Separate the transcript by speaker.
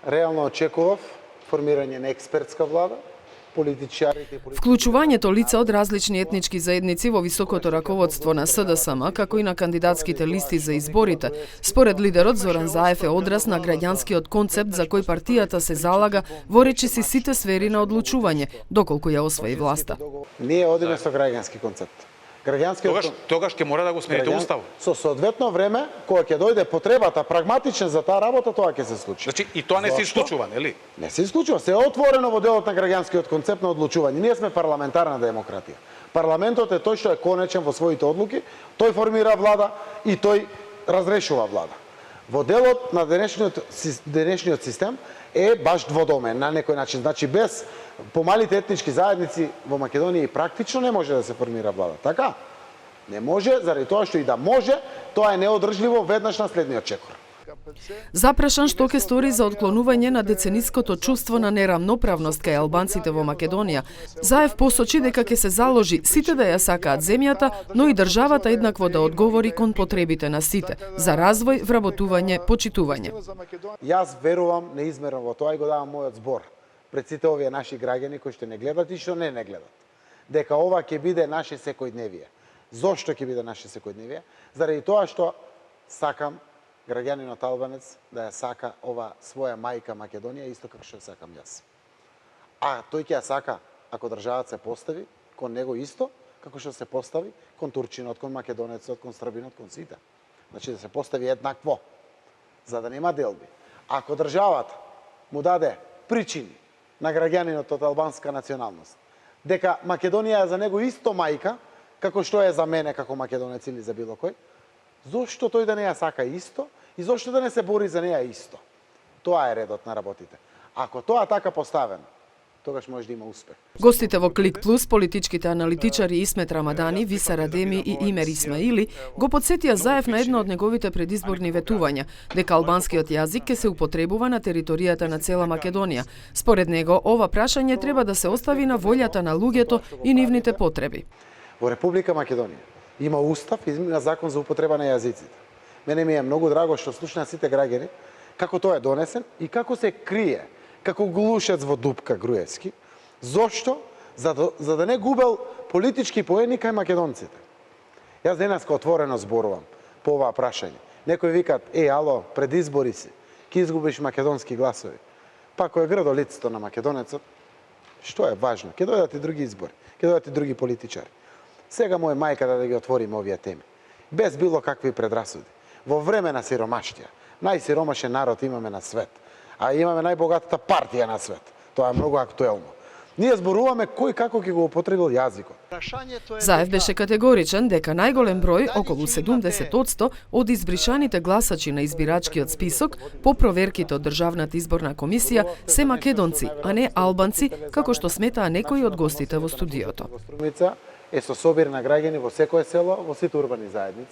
Speaker 1: Реално очекував формирање на експертска влада, политичарите и
Speaker 2: Вклучувањето лица од различни етнички заедници во високото раководство на СДСМ, како и на кандидатските листи за изборите, според лидерот Зоран Заев е одраз на граѓанскиот концепт за кој партијата се залага во речиси сите сфери на одлучување, доколку ја освои власта.
Speaker 1: Ние одиме со граѓански концепт.
Speaker 3: Тогаш ќе мора да го смените уставот.
Speaker 1: Со соодветно време, кога ќе дојде потребата прагматична за таа работа, тоа ќе се случи.
Speaker 3: Значи и тоа не се исклучува, нели?
Speaker 1: Не се исклучува, се е отворено во делот на граѓанскиот концепт на одлучување. Ние сме парламентарна демократија. Парламентот е тој што е конечен во своите одлуки, тој формира влада и тој разрешува влада. Во делот на денешниот систем е баш дводомен на некој начин. Значи без помалите етнички заедници во Македонија и практично не може да се формира влада. Така? Не може, заради тоа што и да може, тоа е неодржливо веднаш на следниот чекор.
Speaker 2: Запрашан што ќе стори за отклонување на децениското чувство на нерамноправност кај албанците во Македонија, Заев посочи дека ќе се заложи сите да ја сакаат земјата, но и државата еднакво да одговори кон потребите на сите за развој, вработување, почитување.
Speaker 1: Јас верувам неизмерно во тоа и го давам мојот збор пред сите овие наши граѓани кои што не гледат и што не гледат. Дека ова ќе биде наше секојдневие. Зошто ќе биде наше секојдневие? Заради тоа што сакам граѓанинот албанец да ја сака ова своја мајка Македонија исто како што ја сакам јас. А тој ќе ја сака ако државата се постави кон него исто како што се постави кон турчинот, кон македонецот, кон србинот, кон сите. Значи да се постави еднакво, за да нема делби. Ако државата му даде причини на граѓанинот од албанска националност дека Македонија е за него исто мајка како што е за мене како македонец или за било кој, зошто тој да не ја сака исто и зошто да не се бори за неја исто? Тоа е редот на работите. Ако тоа така поставено, тогаш може да има успех.
Speaker 2: Гостите во Клик Плюс, политичките аналитичари Исмет Рамадани, Виса Радеми и Имер Исмаили, го потсетија Заев на едно од неговите предизборни ветувања, дека албанскиот јазик ќе се употребува на територијата на цела Македонија. Според него, ова прашање треба да се остави на волјата на луѓето и нивните потреби.
Speaker 1: Во Република Македонија има устав и има закон за употреба на јазиците. Мене ми е многу драго што слушна сите граѓани како тоа е донесен и како се крие, како глушец во дупка Груевски. Зошто? За да не губел политички поени кај македонците. Јас денеска отворено зборувам по оваа прашање. Некои викаат: ало, пред избори си, ќе изгубиш македонски гласови. Па кој е грдо лицето на македонецот, што е важно? Ќе дојдат и други избори, ќе дојдат и други политичари. Сега му е мајка да ги отвориме овие теми. Без било какви предрасуди. Во време на сиромаштија, најсиромашен народ имаме на свет, а имаме најбогатата партија на свет. Тоа е многу актуелно. Ние зборуваме кој како ќе го употребил јазикот.
Speaker 2: Заев беше категоричен дека најголем број, околу 70% од избришаните гласачи на избирачкиот список по проверките од Државната изборна комисија се македонци, а не албанци, како што сметаа некои од гостите во студиото.
Speaker 1: Е со собир на граѓани во секое село, во сите урбани заедници.